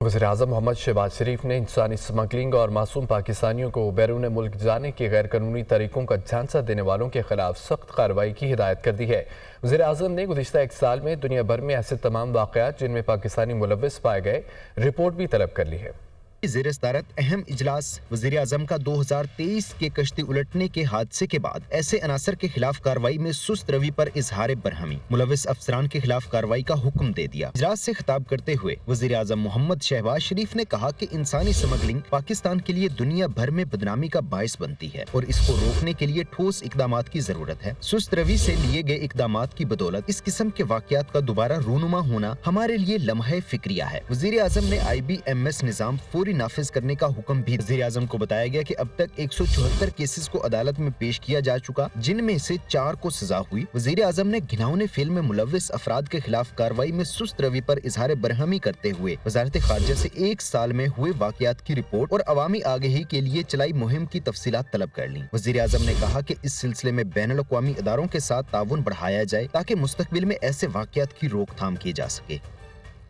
वज़ीर-ए-आज़म मोहम्मद शहबाज शरीफ ने इंसानी स्मगलिंग और मासूम पाकिस्तानियों को बैरून मुल्क जाने के गैर कानूनी तरीकों का झांसा देने वालों के खिलाफ सख्त कार्रवाई की हिदायत कर दी है। वज़ीर-ए-आज़म ने गुज़िश्ता एक साल में दुनिया भर में ऐसे तमाम वाक़यात जिनमें पाकिस्तानी मुलव्विस पाए गए रिपोर्ट भी तलब कर ली है। ज़ेर सदारत अहम इजलास वज़ीर आज़म का 2023 के कश्ती उलटने के हादसे के बाद ऐसे अनासर के खिलाफ कार्रवाई में सुस्त रवि पर इजहार बरहमी मुलविस अफसरान के खिलाफ कार्रवाई का हुक्म दे दिया। इजलास से खिताब करते हुए वज़ीर आज़म मोहम्मद शहबाज शरीफ ने कहा कि इंसानी स्मगलिंग पाकिस्तान के लिए दुनिया भर में बदनामी का बायस बनती है और इसको रोकने के लिए ठोस इकदाम की जरूरत है। सुस्त रवि से लिए गए इकदाम की बदौलत इस किस्म के वाकयात का दोबारा रूनुमा होना हमारे लिए लम्हे फिक्रिया है। वज़ीर आज़म ने IBMS निज़ाम फौरी नाफिज करने का हुक्म भी। वज़ीर आज़म को बताया गया कि अब तक 174 केसेस को अदालत में पेश किया जा चुका, जिनमें से 4 को सजा हुई। वज़ीर आज़म ने घिनौने फेल में मुलव्विस अफराद के खिलाफ कार्रवाई में सुस्त रवि पर इजहार बरहमी करते हुए वज़ारत खारजा से 1 साल में हुए वाकयात की रिपोर्ट और अवामी आगाही के लिए चलाई मुहिम की तफसीलात तलब कर ली। वज़ीर आज़म ने कहा कि इस सिलसिले में बैनुल अक़वामी इदारों के साथ ताउन बढ़ाया जाए ताकि मुस्तक़बिल में ऐसे वाकयात की रोकथाम की जा सके।